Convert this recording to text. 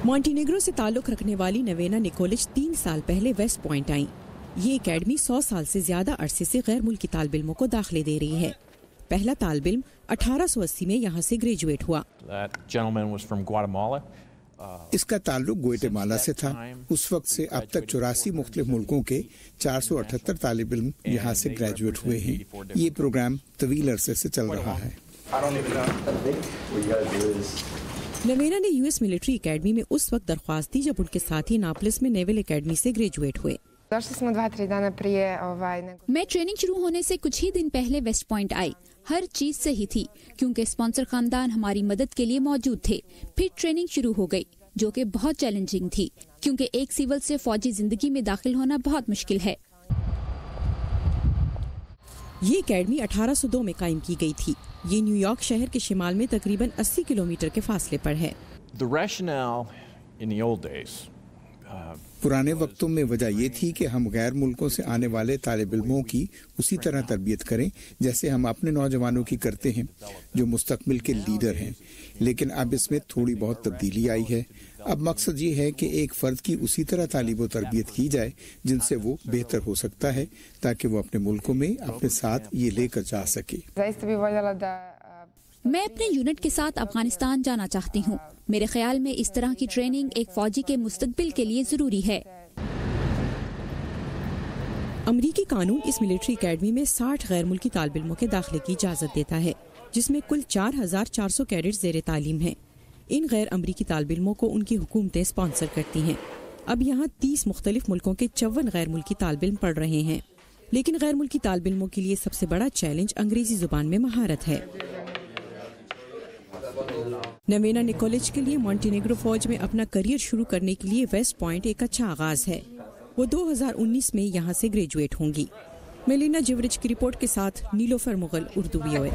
مونٹینیگرو سے تعلق رکھنے والی نوینا نکولچ 3 سال پہلے ویسٹ پوائنٹ آئیں۔ یہ اکیڈمی 100 سال سے زیادہ عرصے سے غیر ملکی طالب علموں کو داخلے دے رہی ہے۔ پہلا طالب علم 1880 میں یہاں سے گریجویٹ ہوا۔ اس کا تعلق گوئٹے مالا سے تھا۔ اس وقت سے اب تک 84 مختلف ملکوں کے 478 طالب علم یہاں سے گریجویٹ ہوئے ہیں۔ یہ پروگرام طویل عرصے سے چل رہا ہے۔ نوینا نے US ملٹری اکیڈمی میں اس وقت درخواست دی جب ان کے ساتھی ناپلس میں نیول اکیڈمی سے گریجویٹ ہوئے۔ میں ٹریننگ شروع ہونے سے کچھ ہی دن پہلے ویسٹ پوائنٹ آئی۔ ہر چیز صحیح تھی کیونکہ اسپانسر خاندان ہماری مدد کے لیے موجود تھے۔ پھر ٹریننگ شروع ہو گئی جو کہ بہت چیلنجنگ تھی کیونکہ ایک سول سے فوجی زندگی میں داخل ہونا بہت مشکل ہے۔ یہ اکیڈمی 1802 میں قائم کی گئی تھی۔ یہ نیو یارک شہر کے شمال میں تقریباً 80 کلومیٹر کے فاصلے پر ہے۔ پرانے وقتوں میں وجہ یہ تھی کہ ہم غیر ملکوں سے آنے والے طالب علموں کی اسی طرح تربیت کریں جیسے ہم اپنے نوجوانوں کی کرتے ہیں جو مستقبل کے لیڈر ہیں، لیکن اب اس میں تھوڑی بہت تبدیلی آئی ہے۔ اب مقصد یہ ہے کہ ایک فرد کی اسی طرح تعلیم و تربیت کی جائے جن سے وہ بہتر ہو سکتا ہے تاکہ وہ اپنے ملکوں میں اپنے ساتھ یہ لے کر جا سکے۔ میں اپنے یونٹ کے ساتھ افغانستان جانا چاہتی ہوں۔ میرے خیال میں اس طرح کی ٹریننگ ایک فوجی کے مستقبل کے لیے ضروری ہے۔ امریکی قانون اس ملٹری اکیڈمی میں 60 غیر ملکی طالب علموں کے داخلے کی اجازت دیتا ہے، جس میں کل 4400 کیڈٹ زیر تعلیم ہیں۔ ان غیر امریکی طالب علموں کو ان کی حکومتیں اسپانسر کرتی ہیں۔ اب یہاں 30 مختلف ملکوں کے 54 غیر ملکی طالب علم پڑھ رہے ہیں، لیکن غیر ملکی طالب علموں کے لیے سب سے بڑا چیلنج انگریزی زبان میں مہارت ہے۔ نوینا نکولچ کے لیے مونٹینیگرو فوج میں اپنا کریئر شروع کرنے کے لیے ویسٹ پوائنٹ ایک اچھا آغاز ہے۔ وہ 2019 میں یہاں سے گریجویٹ ہوں گی۔ میلینا جیورچ کی رپورٹ کے ساتھ نیلوفر مغل، اردو VOA۔